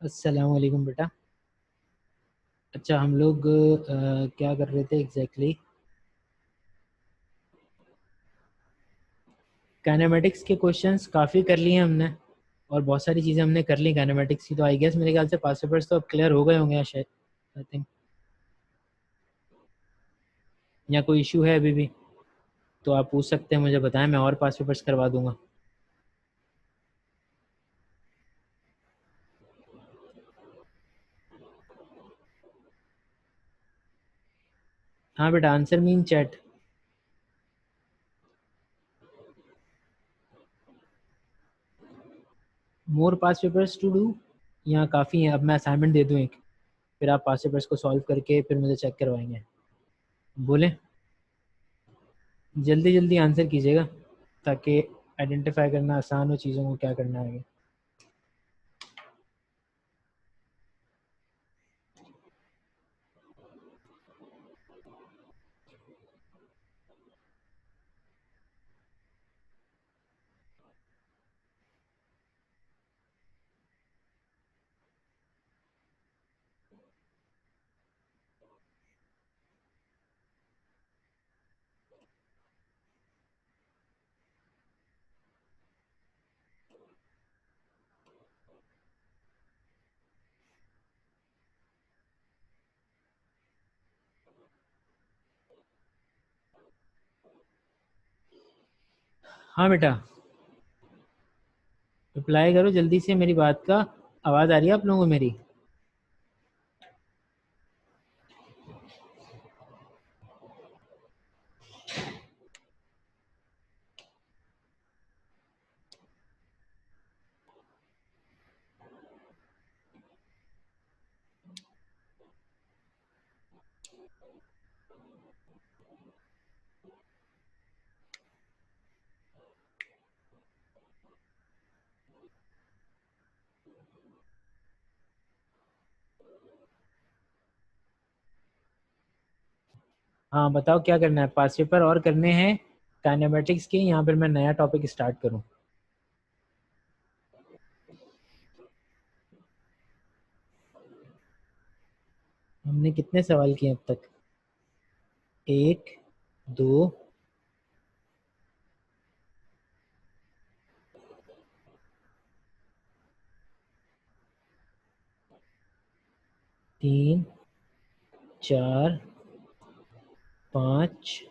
अस्सलाम वालेकुम बेटा। अच्छा, हम लोग क्या कर रहे थे एग्जैक्टली? काइनेमेटिक्स के क्वेश्चंस काफ़ी कर लिए हमने, और बहुत सारी चीज़ें हमने कर ली काइनेमेटिक्स की। तो आई गेस मेरे ख्याल से पास पेपर्स तो अब क्लियर हो गए होंगे शायद, आई थिंक। या कोई इशू है अभी भी? तो आप पूछ सकते हैं, मुझे बताएं, मैं और पास पेपर्स करवा दूंगा। हाँ बेटा, answer mean chat. More past papers to do? यहाँ काफ़ी हैं, अब मैं असाइनमेंट दे दूँ एक, फिर आप पास पेपर्स को सॉल्व करके फिर मुझे चेक करवाएंगे। बोलें? जल्दी जल्दी आंसर कीजिएगा ताकि आइडेंटिफाई करना आसान हो चीज़ों को, क्या करना है आगे। हाँ बेटा, रिप्लाई करो जल्दी से मेरी बात का। आवाज़ आ रही है आप लोगों को मेरी? हाँ बताओ, क्या करना है? पास पेपर और करने हैं काइनेमेटिक्स के, यहाँ पर मैं नया टॉपिक स्टार्ट करूँ? हमने कितने सवाल किए अब तक? एक, दो, तीन, चार, पाँच,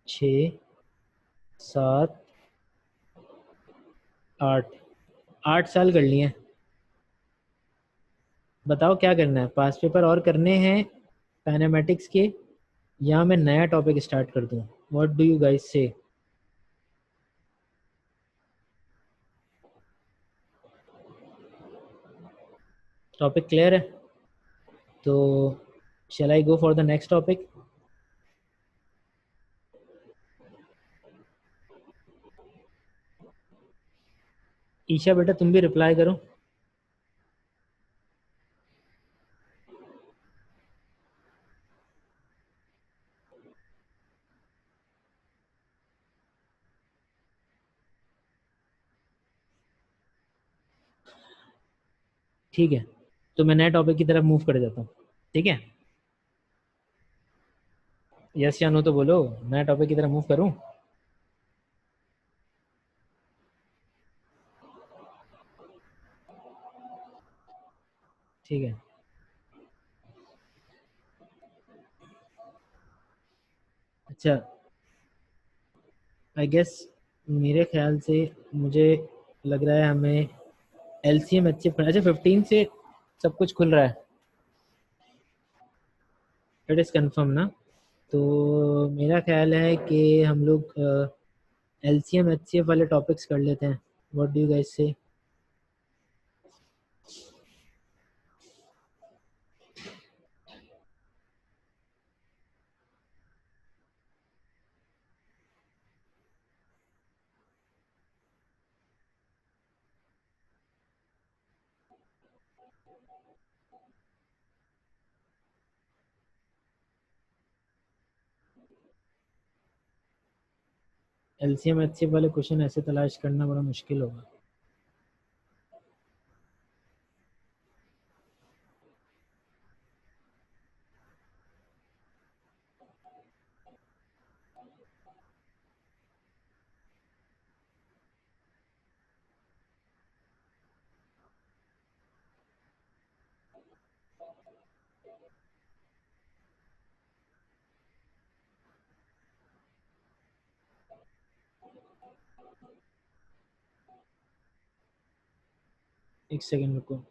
छ, सात, आठ। 8 साल कर लिए हैं। बताओ क्या करना है? पास पेपर और करने हैं काइनेमेटिक्स के, या मैं नया टॉपिक स्टार्ट कर दूँ? What do you guys say? Topic clear है? तो shall I go for the next topic? Isha बेटा, तुम भी रिप्लाई करो। ठीक है, तो मैं नए टॉपिक की तरफ मूव कर जाता हूँ। ठीक है, यस या नो तो बोलो, नए टॉपिक की तरफ मूव करूँ? ठीक है। अच्छा, आई गेस मेरे ख्याल से, मुझे लग रहा है हमें एलसीएम अच्छे, अच्छा 15 से सब कुछ खुल रहा है? इट इज़ कंफर्म ना? तो मेरा ख्याल है कि हम लोग एलसीएम एचसीएफ वाले टॉपिक्स कर लेते हैं। व्हाट डू यू गाइस से? एलसीएम एचसीएफ वाले क्वेश्चन ऐसे तलाश करना बड़ा मुश्किल होगा। एक सेकंड रुको।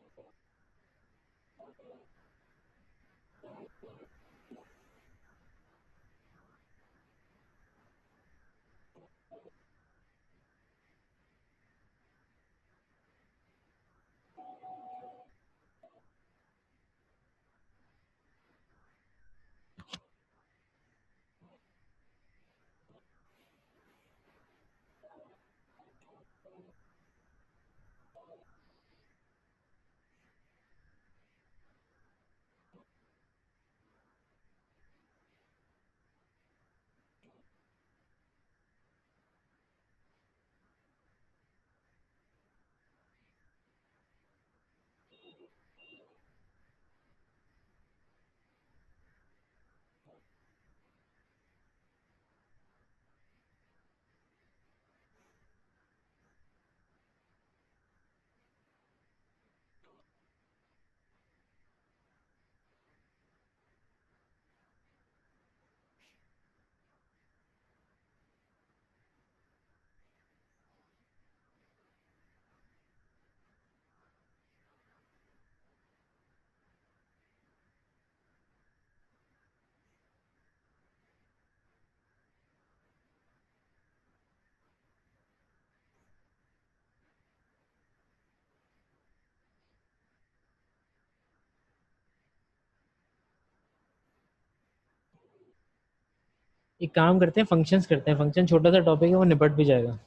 एक काम करते हैं, फंक्शंस करते हैं। फंक्शन छोटा सा टॉपिक है, वो निपट भी जाएगा।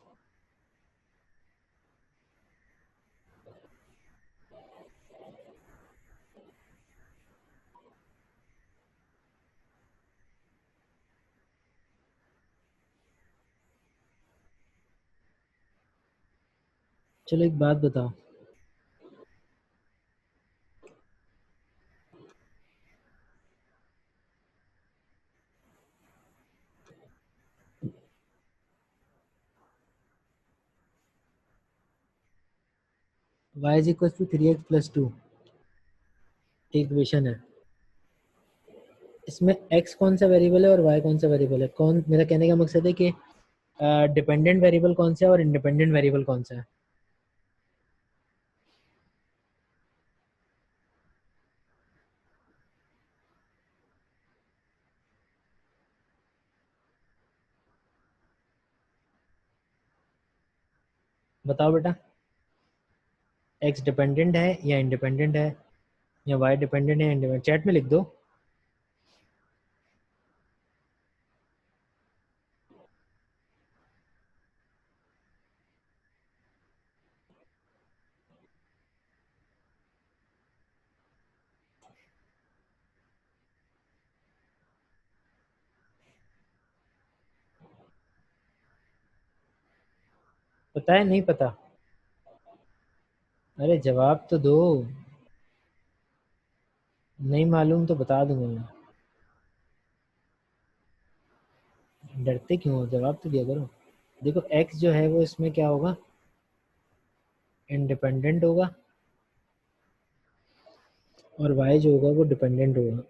चलो एक बात बताओ, y is equal to 3x+2 equation है। इसमें x कौन सा वेरिएबल है और y कौन सा वेरिएबल है? कौन, मेरा कहने का मकसद है कि डिपेंडेंट वेरिएबल कौन सा है और इंडिपेंडेंट वेरिएबल कौन सा है? बताओ बेटा, x डिपेंडेंट है या इंडिपेंडेंट है, या y डिपेंडेंट है या इंडिपेंडेंट? चैट में लिख दो। पता है नहीं पता? अरे जवाब तो दो। नहीं मालूम तो बता दूंगा मैं। डरते क्यों हो, जवाब तो दिया करो। देखो x जो है वो इसमें क्या होगा, इंडिपेंडेंट होगा, और y जो होगा वो डिपेंडेंट होगा।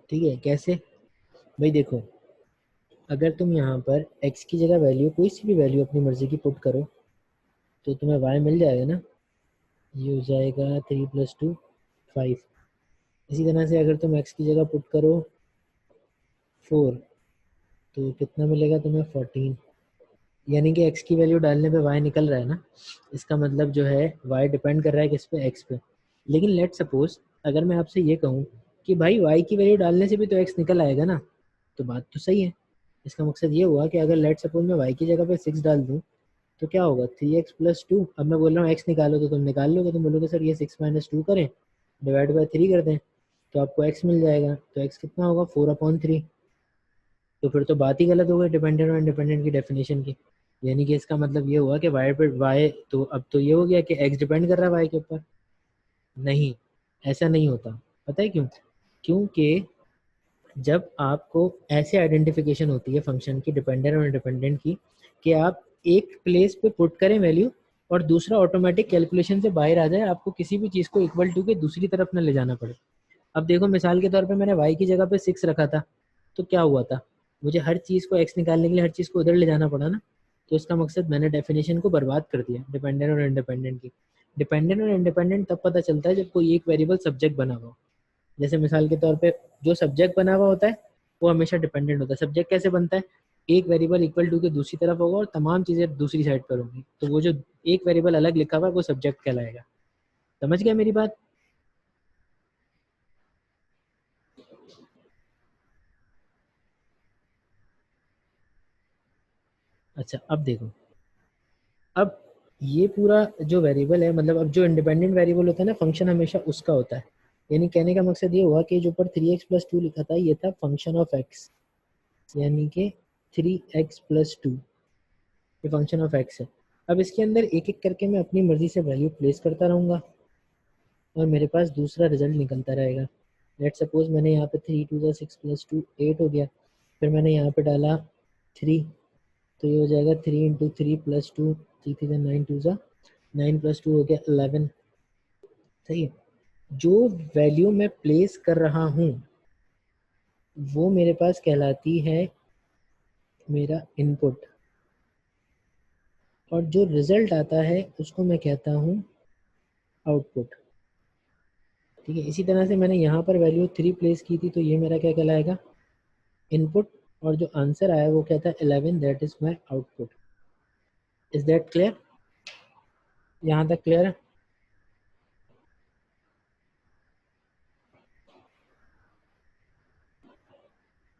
ठीक है, कैसे? भाई देखो, अगर तुम यहाँ पर x की जगह वैल्यू, कोई सी भी वैल्यू अपनी मर्जी की पुट करो, तो तुम्हें y मिल जाएगा ना। ये हो जाएगा 3+2 5। इसी तरह से अगर तुम x की जगह पुट करो 4, तो कितना मिलेगा तुम्हें? 14। यानी कि x की वैल्यू डालने पे y निकल रहा है ना। इसका मतलब जो है y डिपेंड कर रहा है किस पे? x पे। लेकिन लेट सपोज अगर मैं आपसे ये कहूँ कि भाई y की वैल्यू डालने से भी तो x निकल आएगा ना, तो बात तो सही है। इसका मकसद ये हुआ कि अगर लेट सपोज मैं y की जगह पे 6 डाल दूँ, तो क्या होगा? 3x+2। अब मैं बोल रहा हूँ x निकालो, तो तुम निकाल लोगे, तुम बोलोगे सर ये 6 - 2 करें, डिवाइड बाय 3 कर दें, तो आपको x मिल जाएगा। तो x कितना होगा? 4/3। तो फिर तो बात ही गलत हो गई डिपेंडेंट और इंडिपेंडेंट की डेफिनेशन की। यानी कि इसका मतलब ये हुआ कि वाई पर वाई, तो अब तो ये हो गया कि एक्स डिपेंड कर रहा है वाई के ऊपर। नहीं, ऐसा नहीं होता। पता है क्यों? क्योंकि जब आपको ऐसे आइडेंटिफिकेशन होती है फंक्शन की डिपेंडेंट और इंडिपेंडेंट की कि आप एक प्लेस पे पुट करें वैल्यू और दूसरा ऑटोमेटिक कैलकुलेशन से बाहर आ जाए, आपको किसी भी चीज़ को इक्वल टू के दूसरी तरफ न ले जाना पड़े। अब देखो मिसाल के तौर पे मैंने y की जगह पे 6 रखा था, तो क्या हुआ था, मुझे हर चीज़ को x निकालने के लिए हर चीज़ को उधर ले जाना पड़ा ना। तो इसका मकसद मैंने डेफिनेशन को बर्बाद कर दिया डिपेंडेंट और इंडिपेंडेंट की। डिपेंडेंट और इंडिपेंडेंट तब पता चलता है जब कोई एक वेरिएबल सब्जेक्ट बना हुआ हो। जैसे मिसाल के तौर पे जो सब्जेक्ट बना हुआ होता है वो हमेशा डिपेंडेंट होता है। सब्जेक्ट कैसे बनता है, एक वेरिएबल इक्वल टू के दूसरी तरफ होगा और तमाम चीज़ें दूसरी साइड पर होंगी, तो वो जो एक वेरिएबल अलग लिखा हुआ है वो सब्जेक्ट कहलाएगा। समझ गया मेरी बात? अच्छा अब देखो, अब ये पूरा जो वेरिएबल है, मतलब अब जो इंडिपेंडेंट वेरिएबल होता है ना, फंक्शन हमेशा उसका होता है। यानी कहने का मकसद ये हुआ कि जो ऊपर 3x+2 लिखा था ये था फंक्शन ऑफ x, यानी कि 3x+2 ये फंक्शन ऑफ x है। अब इसके अंदर एक एक करके मैं अपनी मर्जी से वैल्यू प्लेस करता रहूँगा और मेरे पास दूसरा रिजल्ट निकलता रहेगा। लेट सपोज मैंने यहाँ पे 3 2 6 + 2 8 हो गया, फिर मैंने यहाँ पे डाला 3, तो ये हो जाएगा 3 × 3 + 2, 3 3 9 2 9 + 2 हो गया 11। सही है। जो वैल्यू मैं प्लेस कर रहा हूँ वो मेरे पास कहलाती है मेरा इनपुट, और जो रिजल्ट आता है उसको मैं कहता हूँ आउटपुट। ठीक है, इसी तरह से मैंने यहाँ पर वैल्यू 3 प्लेस की थी, तो ये मेरा क्या कहलाएगा, इनपुट, और जो आंसर आया वो क्या था, 11, that is my output. Is that clear? यहाँ तक क्लियर है?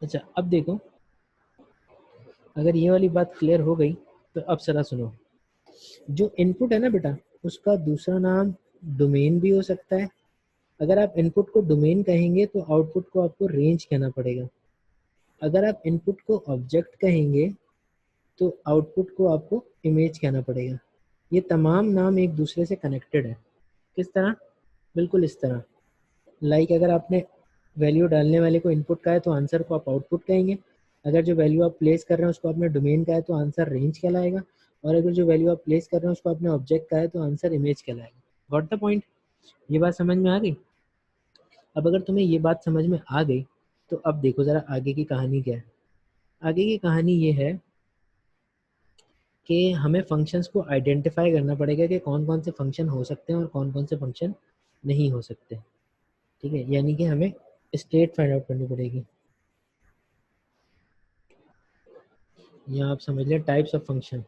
अच्छा अब देखो, अगर ये वाली बात क्लियर हो गई तो अब जरा सुनो। जो इनपुट है ना बेटा, उसका दूसरा नाम डोमेन भी हो सकता है। अगर आप इनपुट को डोमेन कहेंगे तो आउटपुट को आपको रेंज कहना पड़ेगा। अगर आप इनपुट को ऑब्जेक्ट कहेंगे तो आउटपुट को आपको इमेज कहना पड़ेगा। ये तमाम नाम एक दूसरे से कनेक्टेड है। किस तरह? बिल्कुल इस तरह। अगर आपने वैल्यू डालने वाले को इनपुट कहा है तो आंसर को आप आउटपुट कहेंगे। अगर जो वैल्यू आप प्लेस कर रहे हैं उसको आपने डोमेन कहा है तो आंसर रेंज कहलाएगा। और अगर जो वैल्यू आप प्लेस कर रहे हैं उसको आपने ऑब्जेक्ट कहा है तो आंसर इमेज कहलाएगा। Got the point? ये बात समझ में आ गई? अब अगर तुम्हें ये बात समझ में आ गई तो अब देखो ज़रा आगे की कहानी क्या है। आगे की कहानी ये है कि हमें फंक्शंस को आइडेंटिफाई करना पड़ेगा कि कौन कौन से फंक्शन हो सकते हैं और कौन कौन से फंक्शन नहीं हो सकते। ठीक है, यानी कि हमें स्टेट फाइंड आउट करनी पड़ेगी। यहाँ आप समझ लें टाइप्स ऑफ फंक्शन।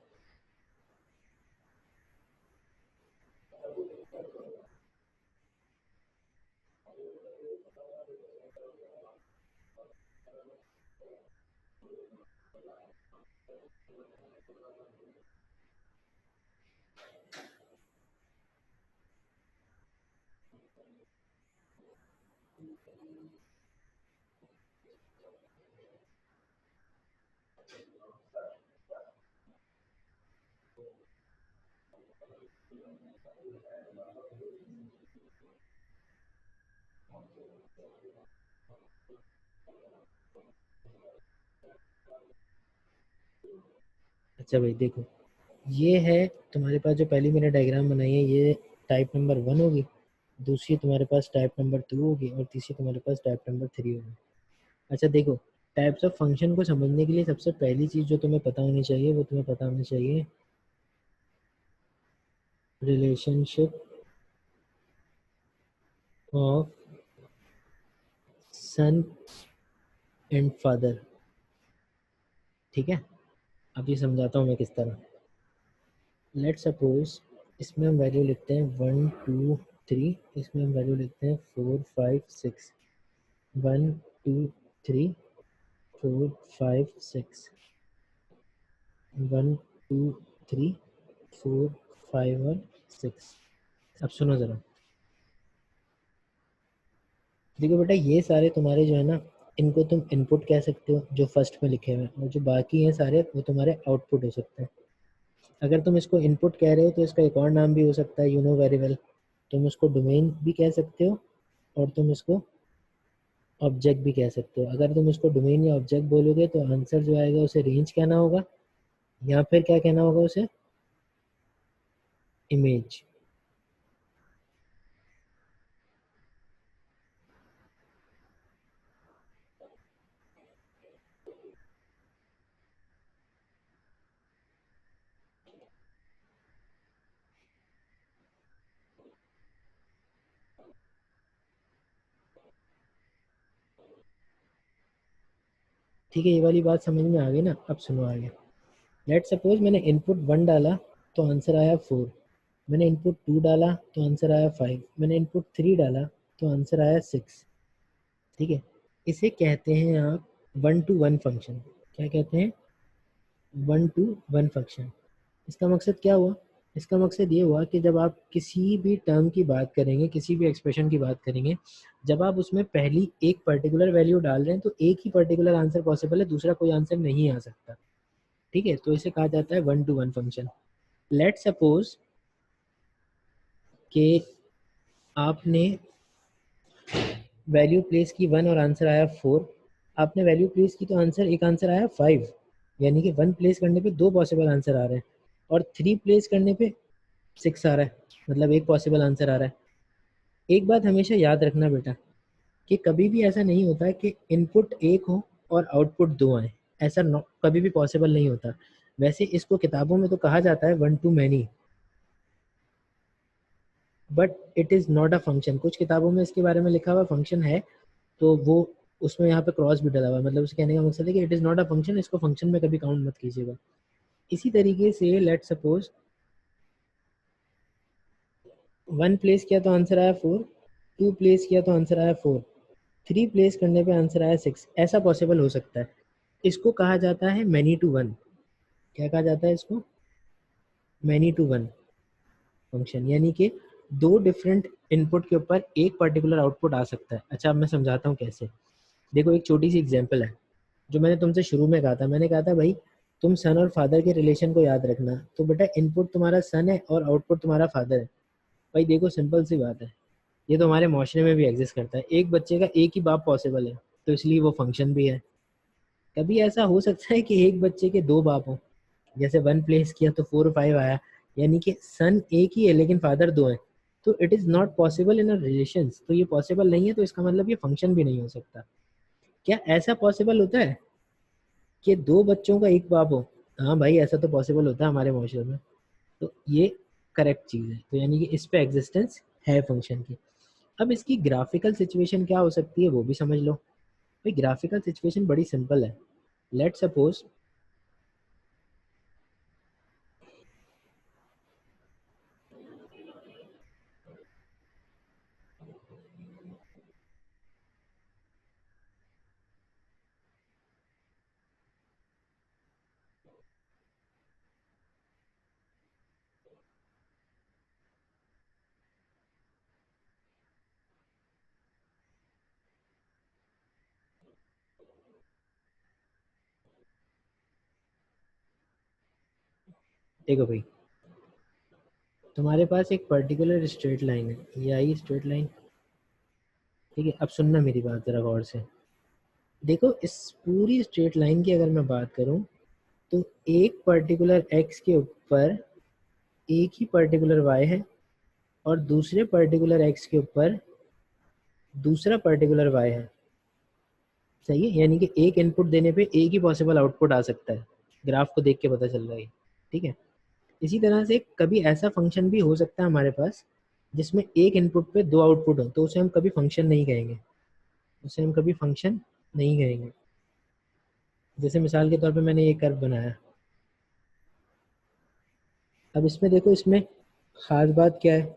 अच्छा भाई देखो, ये है तुम्हारे पास जो पहली मैंने डायग्राम बनाई है, ये टाइप नंबर 1 होगी, दूसरी तुम्हारे पास टाइप नंबर 2 होगी और तीसरी तुम्हारे पास टाइप नंबर 3 होगी। अच्छा देखो, टाइप्स ऑफ फंक्शन को समझने के लिए सबसे पहली चीज़ जो तुम्हें पता होनी चाहिए वो तुम्हें पता होनी चाहिए relationship of son and father. ठीक है, अब ये समझाता हूँ मैं किस तरह। लेट सपोज इसमें हम वैल्यू लिखते हैं 1 2 3, इसमें हम वैल्यू लिखते हैं 4 5 6। 1 2 3 4 5 6, 1 2 3 4 5 और 6। अब सुनो ज़रा, देखो बेटा ये सारे तुम्हारे जो है ना इनको तुम इनपुट कह सकते हो जो फर्स्ट में लिखे हुए हैं, और जो बाकी हैं सारे वो तुम्हारे आउटपुट हो सकते हैं। अगर तुम इसको इनपुट कह रहे हो तो इसका एक और नाम भी हो सकता है, यू नो वेरी वेल, तुम उसको डोमेन भी कह सकते हो और तुम इसको ऑब्जेक्ट भी कह सकते हो। अगर तुम इसको डोमेन या ऑब्जेक्ट बोलोगे तो आंसर जो आएगा उसे रेंज कहना होगा, या फिर क्या कहना होगा उसे, इमेज। ठीक है, ये वाली बात समझ में आ गई ना? अब सुनो आगे। लेट सपोज मैंने इनपुट 1 डाला तो आंसर आया 4, मैंने इनपुट 2 डाला तो आंसर आया 5, मैंने इनपुट 3 डाला तो आंसर आया 6। ठीक है, इसे कहते हैं आप 1 to 1 फंक्शन। क्या कहते हैं? 1 to 1 फंक्शन। इसका मकसद क्या हुआ? इसका मकसद ये हुआ कि जब आप किसी भी टर्म की बात करेंगे, किसी भी एक्सप्रेशन की बात करेंगे, जब आप उसमें पहली एक पर्टिकुलर वैल्यू डाल रहे हैं तो एक ही पर्टिकुलर आंसर पॉसिबल है, दूसरा कोई आंसर नहीं आ सकता। ठीक है, तो इसे कहा जाता है 1 to 1 फंक्शन। लेट सपोज कि आपने वैल्यू प्लेस की 1 और आंसर आया 4, आपने वैल्यू प्लेस की तो आंसर एक आंसर आया 5, यानी कि 1 प्लेस करने पे 2 पॉसिबल आंसर आ रहे हैं, और 3 प्लेस करने पे 6 आ रहा है, मतलब एक पॉसिबल आंसर आ रहा है। एक बात हमेशा याद रखना बेटा, कि कभी भी ऐसा नहीं होता कि इनपुट एक हो और आउटपुट दो आए, ऐसा कभी भी पॉसिबल नहीं होता। वैसे इसको किताबों में तो कहा जाता है 1 to many, but it is not a function. कुछ किताबों में इसके बारे में लिखा हुआ फंक्शन है, तो वो उसमें यहाँ पे क्रॉस भी डला हुआ है, मतलब उसके कहने का मकसद है कि it is not a function, इसको फंक्शन में कभी काउंट मत कीजिएगा। इसी तरीके से लेट सपोज 1 प्लेस किया तो आंसर आया 4, 2 प्लेस किया तो आंसर आया 4, 3 प्लेस करने पे आंसर आया 6, ऐसा पॉसिबल हो सकता है। इसको कहा जाता है मैनी टू वन। क्या कहा जाता है इसको? मैनी टू वन फंक्शन, यानी कि दो डिफरेंट इनपुट के ऊपर एक पर्टिकुलर आउटपुट आ सकता है। अच्छा, अब मैं समझाता हूँ कैसे। देखो, एक छोटी सी एग्जांपल है जो मैंने तुमसे शुरू में कहा था। मैंने कहा था भाई तुम सन और फादर के रिलेशन को याद रखना, तो बेटा इनपुट तुम्हारा सन है और आउटपुट तुम्हारा फादर है। भाई देखो, सिंपल सी बात है, ये तो हमारे माशरे में भी एग्जिस्ट करता है। एक बच्चे का एक ही बाप पॉसिबल है, तो इसलिए वो फंक्शन भी है। कभी ऐसा हो सकता है कि एक बच्चे के दो बाप हों, जैसे 1 प्लेस किया तो 4 5 आया, यानी कि सन एक ही है लेकिन फादर दो हैं, तो it is not possible in a relation. तो ये पॉसिबल नहीं है, तो इसका मतलब ये फंक्शन भी नहीं हो सकता। क्या ऐसा पॉसिबल होता है कि दो बच्चों का एक बाप हो? हाँ भाई, ऐसा तो पॉसिबल होता है हमारे माशरे में। तो ये करेक्ट चीज़ है, तो यानी कि इस पे एग्जिस्टेंस है फंक्शन की। अब इसकी ग्राफिकल सिचुएशन क्या हो सकती है वो भी समझ लो। भाई ग्राफिकल सिचुएशन बड़ी सिंपल है। लेट सपोज देखो भाई, तुम्हारे पास एक पर्टिकुलर स्ट्रेट लाइन है, ये आई स्ट्रेट लाइन। ठीक है, अब सुनना मेरी बात ज़रा गौर से। देखो, इस पूरी स्ट्रेट लाइन की अगर मैं बात करूं तो एक पर्टिकुलर एक्स के ऊपर एक ही पर्टिकुलर वाई है, और दूसरे पर्टिकुलर एक्स के ऊपर दूसरा पर्टिकुलर वाई है। सही है, यानी कि एक इनपुट देने पे एक ही पॉसिबल आउटपुट आ सकता है। ग्राफ को देख के पता चल रहा है। ठीक है, इसी तरह से कभी ऐसा फंक्शन भी हो सकता है हमारे पास जिसमें एक इनपुट पे दो आउटपुट हो, तो उसे हम कभी फंक्शन नहीं कहेंगे, उसे हम कभी फंक्शन नहीं कहेंगे। जैसे मिसाल के तौर पे मैंने ये कर्व बनाया। अब इसमें देखो, इसमें खास बात क्या है?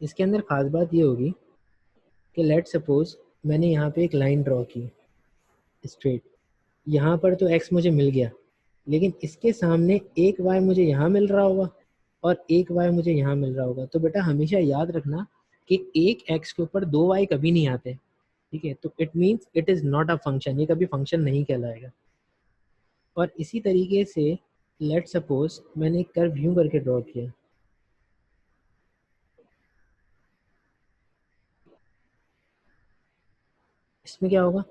इसके अंदर खास बात ये होगी कि लेट सपोज मैंने यहाँ पे एक लाइन ड्रॉ की स्ट्रेट, यहाँ पर तो एक्स मुझे मिल गया, लेकिन इसके सामने एक वाई मुझे यहाँ मिल रहा होगा और एक वाई मुझे यहाँ मिल रहा होगा। तो बेटा हमेशा याद रखना कि एक एक्स के ऊपर दो वाई कभी नहीं आते। ठीक है, तो it means it is not a function, ये कभी फंक्शन नहीं कहलाएगा। और इसी तरीके से लेट सपोज मैंने एक कर्व यूं करके ड्रॉ किया, इसमें क्या होगा,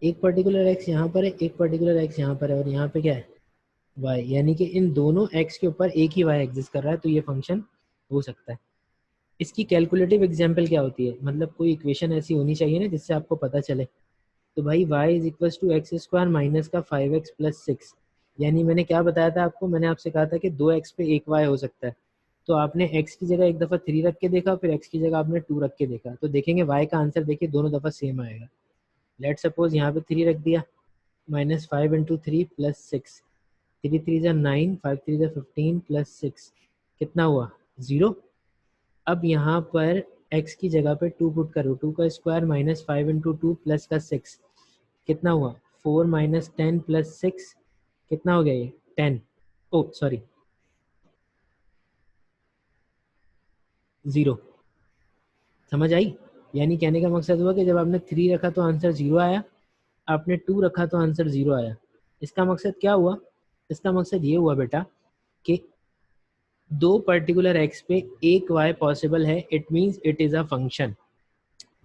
एक पर्टिकुलर एक्स यहाँ पर है, एक पर्टिकुलर एक्स यहाँ पर है, और यहाँ पे क्या है वाई, यानी कि इन दोनों एक्स के ऊपर एक ही वाई एग्जिस्ट कर रहा है, तो ये फंक्शन हो सकता है। इसकी कैलकुलेटिव एग्जाम्पल क्या होती है, मतलब कोई इक्वेशन ऐसी होनी चाहिए ना जिससे आपको पता चले। तो भाई y is equal to x square minus का 5x प्लस 6, यानी मैंने क्या बताया था आपको, मैंने आपसे कहा था कि 2x पे एक y हो सकता है। तो आपने x की जगह एक दफ़ा 3 रख के देखा, फिर x की जगह आपने 2 रख के देखा, तो देखेंगे y का आंसर देखिए दोनों दफ़ा सेम आएगा। लेट सपोज यहाँ पे 3 रख दिया, माइनस 5 × 3 प्लस 6, 3 3 9, 5 3 15 प्लस 6, कितना हुआ 0। अब यहाँ पर x की जगह पे 2 पुट करो, 2 का स्क्वायर माइनस 5 × 2 प्लस का 6, कितना हुआ 4 माइनस 10 प्लस 6, कितना हो गया ये 10, ओ सॉरी 0। समझ आई, यानी कहने का मकसद हुआ कि जब आपने 3 रखा तो आंसर 0 आया, आपने 2 रखा तो आंसर 0 आया। इसका मकसद क्या हुआ, इसका मकसद ये हुआ बेटा कि दो पर्टिकुलर एक्स पे एक वाई पॉसिबल है, it means it is a function.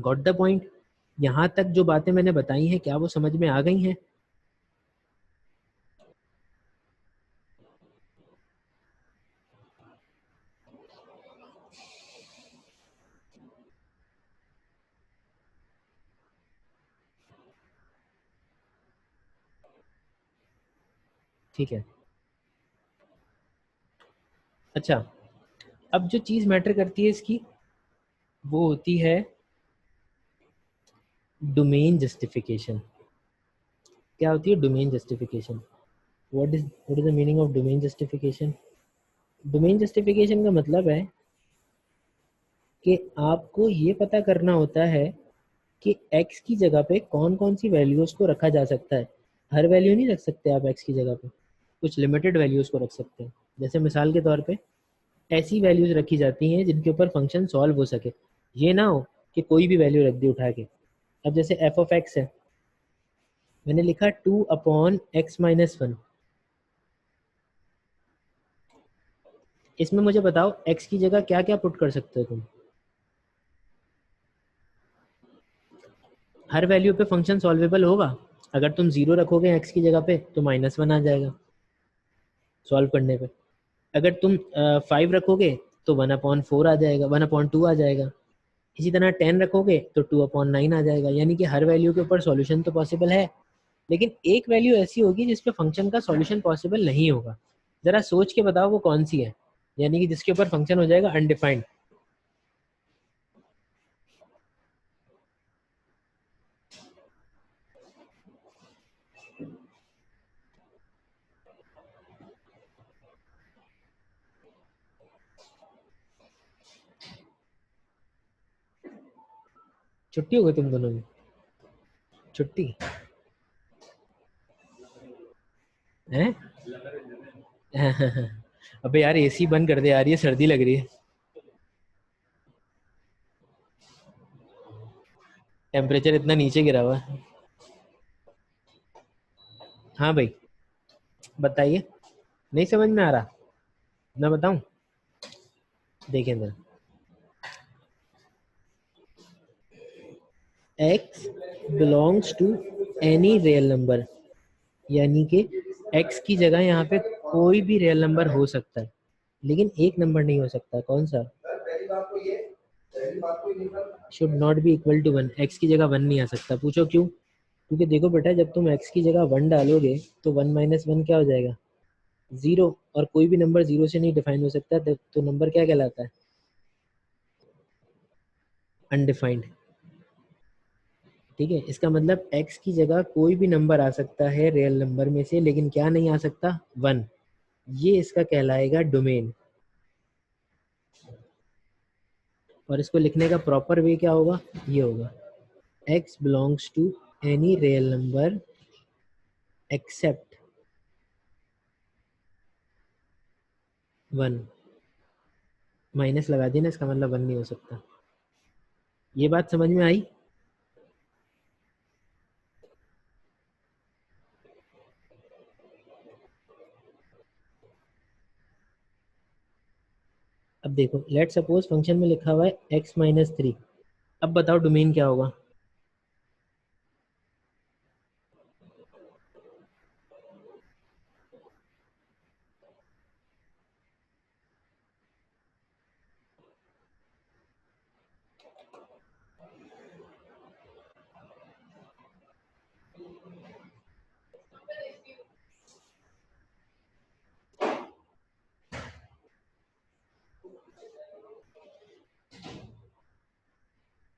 Got the point. यहाँ तक जो बातें मैंने बताई हैं क्या वो समझ में आ गई हैं? ठीक है, अच्छा, अब जो चीज़ मैटर करती है इसकी वो होती है डोमेन जस्टिफिकेशन। क्या होती है domain justification? What is the meaning of domain justification? Domain justification का मतलब है कि आपको ये पता करना होता है कि x की जगह पे कौन कौन सी वैल्यूज़ को रखा जा सकता है। हर वैल्यू नहीं रख सकते आप x की जगह पे, कुछ लिमिटेड वैल्यूज़ को रख सकते हैं। जैसे मिसाल के तौर पे ऐसी वैल्यूज़ रखी जाती हैं जिनके ऊपर फंक्शन सॉल्व हो सके, ये ना हो कि कोई भी वैल्यू रख दी उठा के। अब जैसे एफ ऑफ एक्स है, मैंने लिखा 2/x-1, इसमें मुझे बताओ x की जगह क्या क्या पुट कर सकते हो तुम? हर वैल्यू पे फंक्शन सॉल्वेबल होगा। अगर तुम 0 रखोगे x की जगह पे तो -1 आ जाएगा सॉल्व करने पे। अगर तुम 5 रखोगे तो 1/4 आ जाएगा, 1/2 आ जाएगा। इसी तरह 10 रखोगे तो 2/9 आ जाएगा। यानी कि हर वैल्यू के ऊपर सॉल्यूशन तो पॉसिबल है, लेकिन एक वैल्यू ऐसी होगी जिसपे फंक्शन का सॉल्यूशन पॉसिबल नहीं होगा। ज़रा सोच के बताओ वो कौन सी है, यानी कि जिसके ऊपर फंक्शन हो जाएगा अनडिफाइंड। छुट्टी हो गई तुम दोनों की? छुट्टी है? अबे यार एसी बंद कर दे यार, ये सर्दी लग रही है। टेम्परेचर इतना नीचे गिरा हुआ है। हाँ भाई, बताइए। नहीं समझ में आ रहा? मैं बताऊं? देखिए अंदर, x belongs to any real number, यानी कि x की जगह यहाँ पे कोई भी रियल नंबर हो सकता है, लेकिन एक नंबर नहीं हो सकता। कौन सा? Should not be equal to 1, x की जगह 1 नहीं आ सकता। पूछो क्यों? क्योंकि देखो बेटा, जब तुम x की जगह 1 डालोगे तो 1 - 1 क्या हो जाएगा 0, और कोई भी नंबर 0 से नहीं डिफाइन हो सकता, तो नंबर क्या कहलाता है अनडिफाइंड। ठीक है, इसका मतलब x की जगह कोई भी नंबर आ सकता है रियल नंबर में से, लेकिन क्या नहीं आ सकता 1। ये इसका कहलाएगा डोमेन। और इसको लिखने का प्रॉपर वे क्या होगा, ये होगा x belongs to any real number except 1। Minus लगा दिया ना, इसका मतलब 1 नहीं हो सकता। ये बात समझ में आई? अब देखो, लेट सपोज फंक्शन में लिखा हुआ है x-3। अब बताओ डोमेन क्या होगा?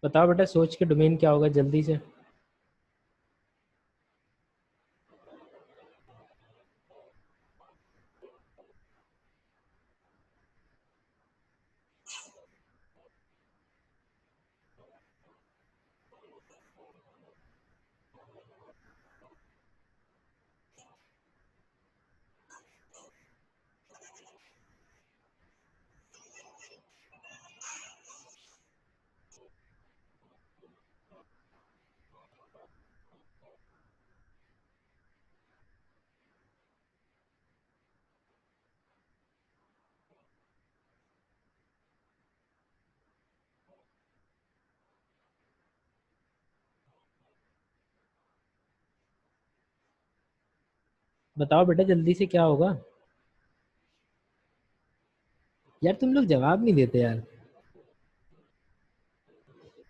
बताओ बेटा, सोच के डोमेन क्या होगा जल्दी से। बताओ बेटा जल्दी से क्या होगा। यार तुम लोग जवाब नहीं देते यार।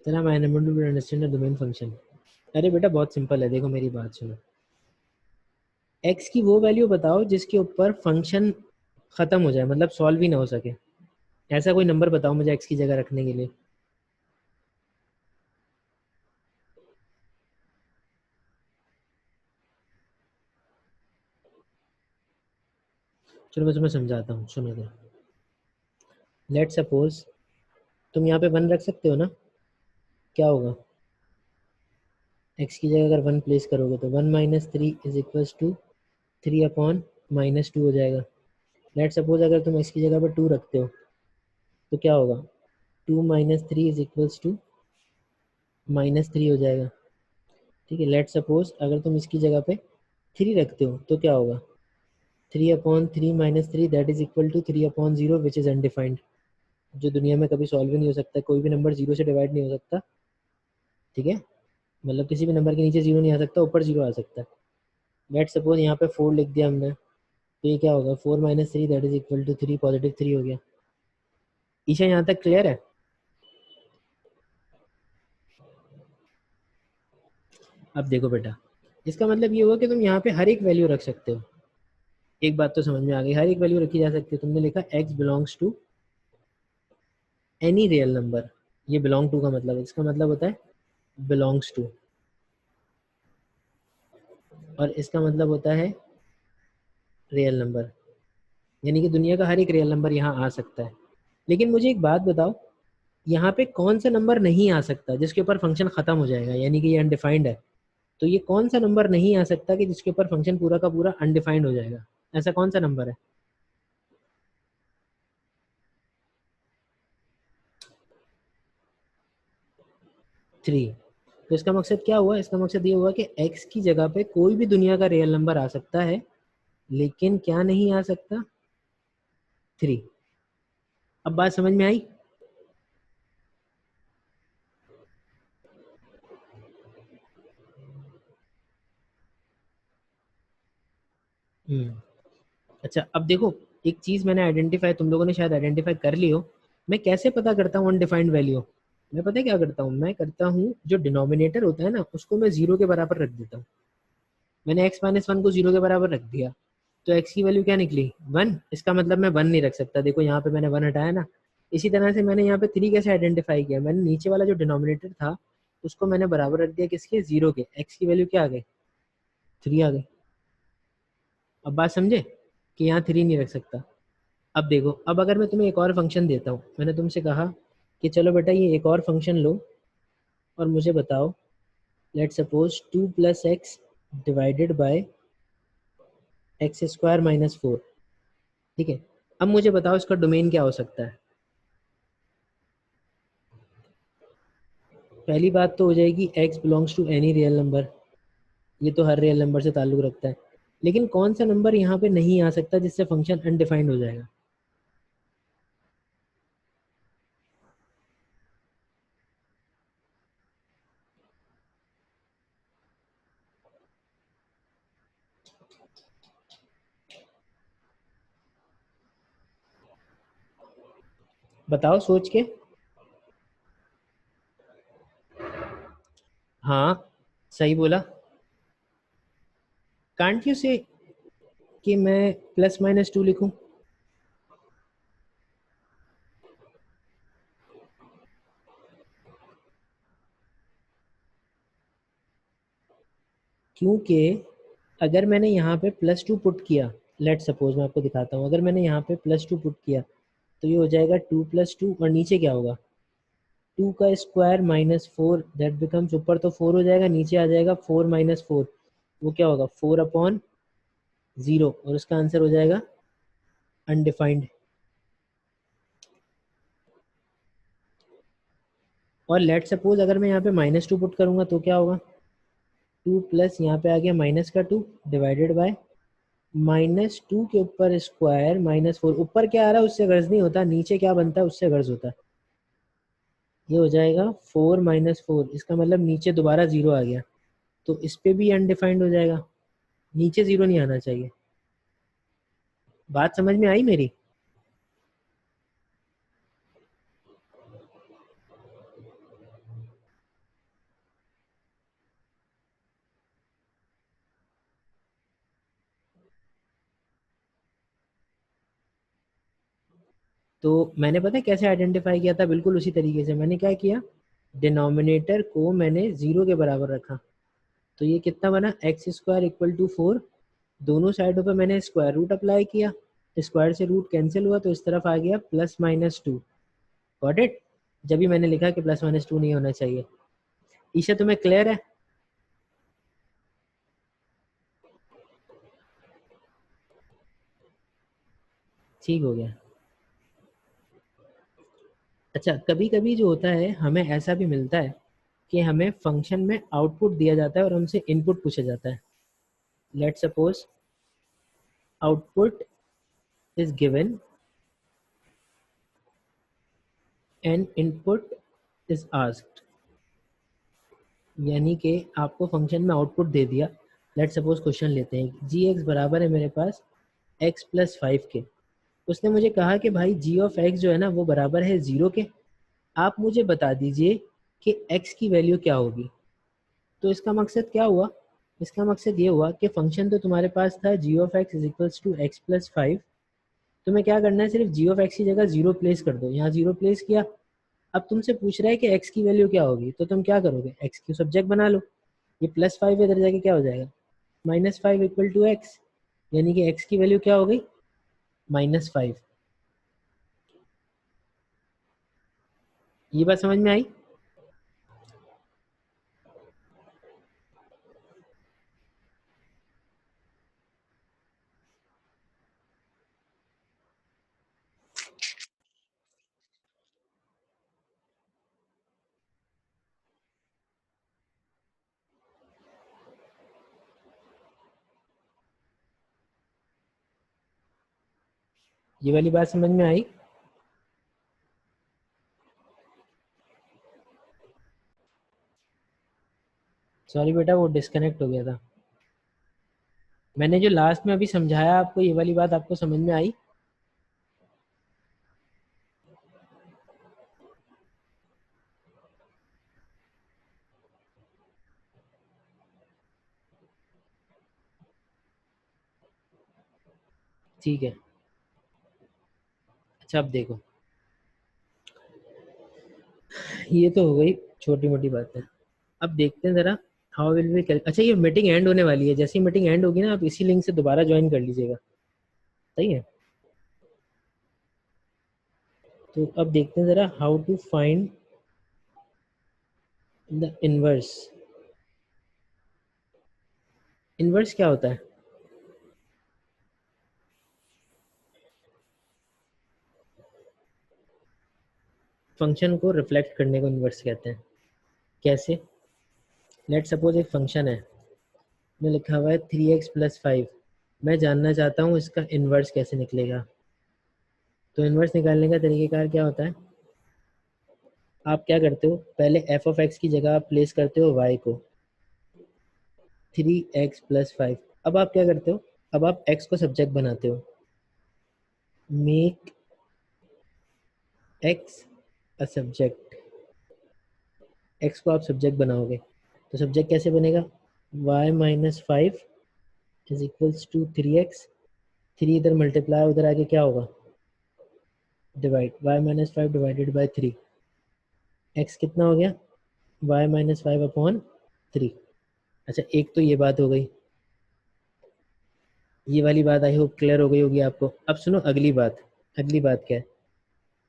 चला, मैं अंडरस्टैंड द डोमेन फंक्शन। अरे बेटा बहुत सिंपल है, देखो मेरी बात सुनो। एक्स की वो वैल्यू बताओ जिसके ऊपर फंक्शन खत्म हो जाए, मतलब सॉल्व ही ना हो सके। ऐसा कोई नंबर बताओ मुझे एक्स की जगह रखने के लिए। चलो मैं तुम्हें समझाता हूँ, सुनो तो। लेट सपोज तुम यहाँ पे 1 रख सकते हो ना। क्या होगा? एक्स की जगह अगर 1 प्लेस करोगे तो 1-3 इज इक्वल्स टू 3/-2 हो जाएगा। लेट सपोज अगर तुम एक्स की जगह पर 2 रखते हो तो क्या होगा? 2-3 इज इक्वल्स टू -3 हो जाएगा। ठीक है। लेट सपोज अगर तुम इसकी जगह पे 3 रखते हो तो क्या होगा? 3/3 - 3 that is equal to 3/0 which is undefined. जो दुनिया में कभी सॉल्व ही नहीं हो सकता, कोई भी नंबर 0 से डिवाइड नहीं हो सकता। ठीक है। मतलब किसी भी नंबर के नीचे 0 नहीं आ सकता, ऊपर 0 आ सकता है। लेट सपोज यहाँ पे 4 लिख दिया हमने, तो ये क्या होगा? 4-3 दैट इज इक्वल टू 3, +3 हो गया। ईशा यहाँ तक क्लियर है? अब देखो बेटा, इसका मतलब ये हुआ कि तुम यहाँ पे हर एक वैल्यू रख सकते हो। एक बात तो समझ में आ गई, हर एक वैल्यू रखी जा सकती है। तुमने लिखा x belongs to any real number. ये बिलोंग टू का मतलब, इसका मतलब होता है बिलोंग्स टू, और इसका मतलब होता है रियल नंबर। यानी कि दुनिया का हर एक रियल नंबर यहाँ आ सकता है। लेकिन मुझे एक बात बताओ, यहाँ पे कौन सा नंबर नहीं आ सकता जिसके ऊपर फंक्शन खत्म हो जाएगा, यानी कि ये अनडिफाइंड है। तो ये कौन सा नंबर नहीं आ सकता कि जिसके ऊपर फंक्शन पूरा का पूरा अनडिफाइंड हो जाएगा? ऐसा कौन सा नंबर है? 3। तो इसका मकसद क्या हुआ? इसका मकसद ये हुआ कि x की जगह पे कोई भी दुनिया का रियल नंबर आ सकता है, लेकिन क्या नहीं आ सकता? 3। अब बात समझ में आई? हम्म। अच्छा अब देखो, एक चीज मैंने आइडेंटिफाई, तुम लोगों ने शायद आइडेंटिफाई कर ली हो। मैं कैसे पता करता हूँ अनडिफाइंड वैल्यू? मैं पता है क्या करता हूँ? मैं करता हूँ जो डिनोमिनेटर होता है ना, उसको मैं 0 के बराबर रख देता हूँ। मैंने x-1 को 0 के बराबर रख दिया, तो x की वैल्यू क्या निकली? 1। इसका मतलब मैं 1 नहीं रख सकता। देखो यहाँ पे मैंने 1 हटाया ना। इसी तरह से मैंने यहाँ पे 3 कैसे आइडेंटिफाई किया? मैंने नीचे वाला जो डिनोमिनेटर था उसको मैंने बराबर रख दिया किसके? 0 के। x की वैल्यू क्या आ गई? 3 आ गई। अब बात समझे कि यहाँ 3 नहीं रख सकता। अब देखो, अब अगर मैं तुम्हें एक और फंक्शन देता हूँ, मैंने तुमसे कहा कि चलो बेटा ये एक और फंक्शन लो और मुझे बताओ, let suppose 2 + x divided by x² - 4। ठीक है। अब मुझे बताओ इसका डोमेन क्या हो सकता है? पहली बात तो हो जाएगी x belongs to any real number, ये तो हर रियल नंबर से ताल्लुक रखता है, लेकिन कौन सा नंबर यहाँ पे नहीं आ सकता जिससे फंक्शन अनडिफाइंड हो जाएगा? बताओ सोच के। हाँ सही बोला। कांट यू से कि मैं +-2 लिखूं? क्योंकि अगर मैंने यहाँ पे +2 पुट किया, लेट सपोज मैं आपको दिखाता हूँ, अगर मैंने यहाँ पे +2 पुट किया तो ये हो जाएगा 2 + 2 और नीचे क्या होगा? 2 का स्क्वायर -4, दैट बिकम्स, ऊपर तो 4 हो जाएगा, नीचे आ जाएगा 4 - 4, वो क्या होगा? 4/0, और उसका आंसर हो जाएगा अनडिफाइंड। और लेट सपोज अगर मैं यहाँ पे -2 पुट करूँगा तो क्या होगा? 2 प्लस यहाँ पे आ गया -2 डिवाइडेड बाय -2 के ऊपर स्क्वायर -4, ऊपर क्या आ रहा है उससे गर्ज नहीं होता, नीचे क्या बनता है उससे गर्ज होता है। ये हो जाएगा 4 - 4, इसका मतलब नीचे दोबारा 0 आ गया, तो इस पे भी अनडिफाइंड हो जाएगा, नीचे 0 नहीं आना चाहिए। बात समझ में आई मेरी? तो मैंने पता है कैसे आइडेंटिफाई किया था? बिल्कुल उसी तरीके से। मैंने क्या किया, डिनोमिनेटर को मैंने 0 के बराबर रखा, तो ये कितना बना? x² = 4। दोनों साइडों पे मैंने स्क्वायर रूट अप्लाई किया, स्क्वायर से रूट कैंसिल हुआ तो इस तरफ आ गया +-2। Got it? जब भी मैंने लिखा कि +-2 नहीं होना चाहिए। ईशा तुम्हें क्लियर है? ठीक हो गया। अच्छा, कभी कभी जो होता है हमें ऐसा भी मिलता है कि हमें फंक्शन में आउटपुट दिया जाता है और हमसे इनपुट पूछा जाता है। Let suppose output is given and input is asked, यानी कि आपको फंक्शन में आउटपुट दे दिया। लेट सपोज क्वेश्चन लेते हैं, जी एक्स बराबर है मेरे पास x + 5 के। उसने मुझे कहा कि भाई जी ऑफ एक्स जो है ना वो बराबर है 0 के, आप मुझे बता दीजिए कि x की वैल्यू क्या होगी। तो इसका मकसद क्या हुआ? इसका मकसद ये हुआ कि फंक्शन तो तुम्हारे पास था जी ऑफ एक्स = x + 5, तुम्हें क्या करना है, सिर्फ जी ऑफ एक्स की जगह 0 प्लेस कर दो, यहाँ 0 प्लेस किया। अब तुमसे पूछ रहा है कि x की वैल्यू क्या होगी, तो तुम क्या करोगे? x की सब्जेक्ट बना लो, ये +5 इधर जाके क्या हो जाएगा? -5 = x, यानी कि x की वैल्यू क्या हो गई? -5। ये बात समझ में आई? ये वाली बात समझ में आई? सॉरी बेटा, वो डिस्कनेक्ट हो गया था। मैंने जो लास्ट में अभी समझाया आपको, ये वाली बात आपको समझ में आई? ठीक है। अच्छा अब देखो, ये तो हो गई छोटी मोटी बातें। अब देखते हैं जरा, हाउ विल वी कैल। अच्छा, ये मीटिंग एंड होने वाली है, जैसे ही मीटिंग एंड होगी ना आप इसी लिंक से दोबारा ज्वाइन कर लीजिएगा। सही है? तो अब देखते हैं जरा, how to find the inverse. Inverse क्या होता है? फंक्शन को रिफ्लेक्ट करने को इनवर्स कहते हैं। कैसे? लेट सपोज एक फंक्शन है में लिखा हुआ है 3x + 5। मैं जानना चाहता हूँ इसका इन्वर्स कैसे निकलेगा। तो इन्वर्स निकालने का तरीकेकार क्या होता है? आप क्या करते हो, पहले f(x) की जगह आप प्लेस करते हो y को 3x + 5। अब आप क्या करते हो, अब आप x को सब्जेक्ट बनाते हो, make x a subject. x को आप सब्जेक्ट बनाओगे तो सब्जेक्ट कैसे बनेगा, y - 5 = 3x। 3 इधर मल्टीप्लाई, उधर आके क्या होगा, divide, y - 5 divided by 3। x कितना हो गया, y - 5/3। अच्छा, एक तो ये बात हो गई, ये वाली बात आई होप क्लियर हो गई होगी आपको। अब सुनो अगली बात। अगली बात क्या है,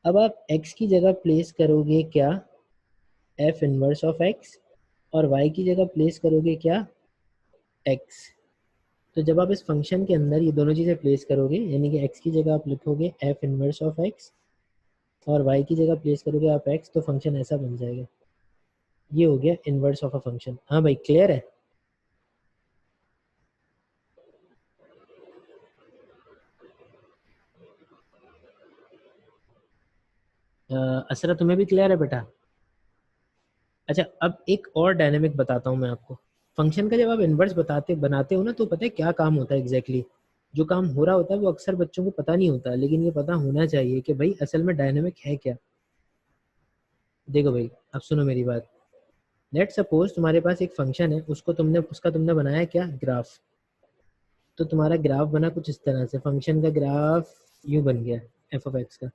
अब आप x की जगह प्लेस करोगे क्या, f इनवर्स ऑफ x, और y की जगह प्लेस करोगे क्या, x। तो जब आप इस फंक्शन के अंदर ये दोनों चीज़ें प्लेस करोगे, यानी कि x की जगह आप लिखोगे f इनवर्स ऑफ x और y की जगह प्लेस करोगे आप x, तो फंक्शन ऐसा बन जाएगा। ये हो गया इनवर्स ऑफ अ फंक्शन। हाँ भाई, क्लियर है? असरा तुम्हें भी क्लियर है बेटा? अच्छा, अब एक और डायनेमिक बताता हूँ मैं आपको। फंक्शन का जब आप इन्वर्स बनाते हो ना, तो पता है क्या काम होता है एग्जैक्टली जो काम हो रहा होता है वो अक्सर बच्चों को पता नहीं होता, लेकिन ये पता होना चाहिए कि भाई असल में डायनेमिक है क्या। देखो भाई, अब सुनो मेरी बात। लेट सपोज तुम्हारे पास एक फंक्शन है, उसका तुमने बनाया क्या, ग्राफ। तो तुम्हारा ग्राफ बना कुछ इस तरह से, फंक्शन का ग्राफ यूँ बन गया f(x) का।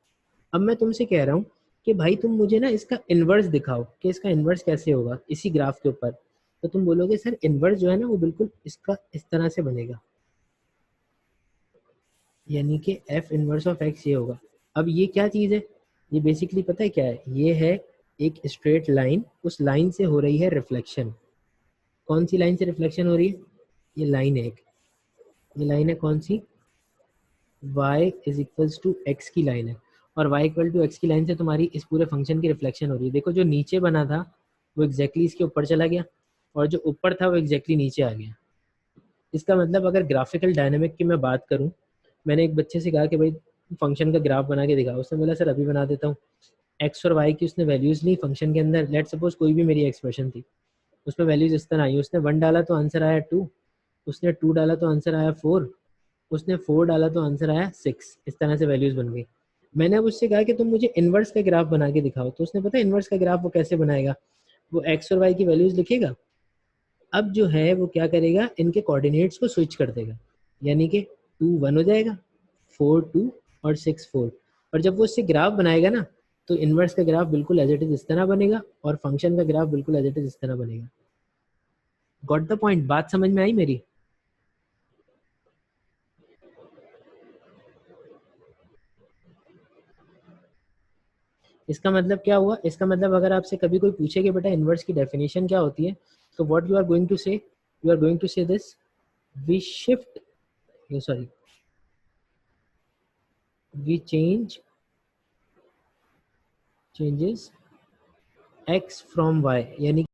अब मैं तुमसे कह रहा हूँ कि भाई तुम मुझे ना इसका इन्वर्स दिखाओ कि इसका इन्वर्स कैसे होगा इसी ग्राफ के ऊपर। तो तुम बोलोगे सर इन्वर्स जो है ना वो बिल्कुल इसका इस तरह से बनेगा, यानी कि f इन्वर्स ऑफ x ये होगा। अब ये क्या चीज़ है, ये बेसिकली पता है क्या है, ये है एक स्ट्रेट लाइन, उस लाइन से हो रही है रिफ्लेक्शन। कौन सी लाइन से रिफ्लेक्शन हो रही है, ये लाइन है एक, ये लाइन है कौन सी, y = x की लाइन है। और y = x की लाइन से तुम्हारी इस पूरे फंक्शन की रिफ्लेक्शन हो रही है। देखो जो नीचे बना था वो एग्जैक्टली इसके ऊपर चला गया, और जो ऊपर था वो एग्जैक्टली नीचे आ गया। इसका मतलब अगर ग्राफिकल डायनेमिक की मैं बात करूं, मैंने एक बच्चे से कहा कि भाई फंक्शन का ग्राफ बना के दिखा, उसने बोला सर अभी बना देता हूँ। एक्स और वाई की उसने वैल्यूज़ ली फंक्शन के अंदर, लेट सपोज कोई भी मेरी एक्सप्रेशन थी, उसमें वैल्यूज इस तरह आई, उसने 1 डाला तो आंसर आया 2, उसने 2 डाला तो आंसर आया 4, उसने 4 डाला तो आंसर आया 6। इस तरह से वैल्यूज बन गई। मैंने अब उससे कहा कि तुम मुझे इन्वर्स का ग्राफ बना के दिखाओ, तो उसने पता इन्वर्स का ग्राफ वो कैसे बनाएगा, वो एक्स और वाई की वैल्यूज लिखेगा। अब जो है वो क्या करेगा, इनके कोऑर्डिनेट्स को स्विच कर देगा, यानी कि 2 1 हो जाएगा, 4 2 और 6 4। और जब वो इससे ग्राफ बनाएगा ना, तो इन्वर्स का ग्राफ बिल्कुल एज इट इज इस तरह बनेगा, और फंक्शन का ग्राफ बिल्कुल एज इट इज इस तरह बनेगा। Got the point? बात समझ में आई मेरी? इसका मतलब क्या हुआ, इसका मतलब अगर आपसे कभी कोई पूछे कि बेटा इन्वर्स की डेफिनेशन क्या होती है, तो what you are going to say, you are going to say this, we shift, sorry, we changes x from y, यानी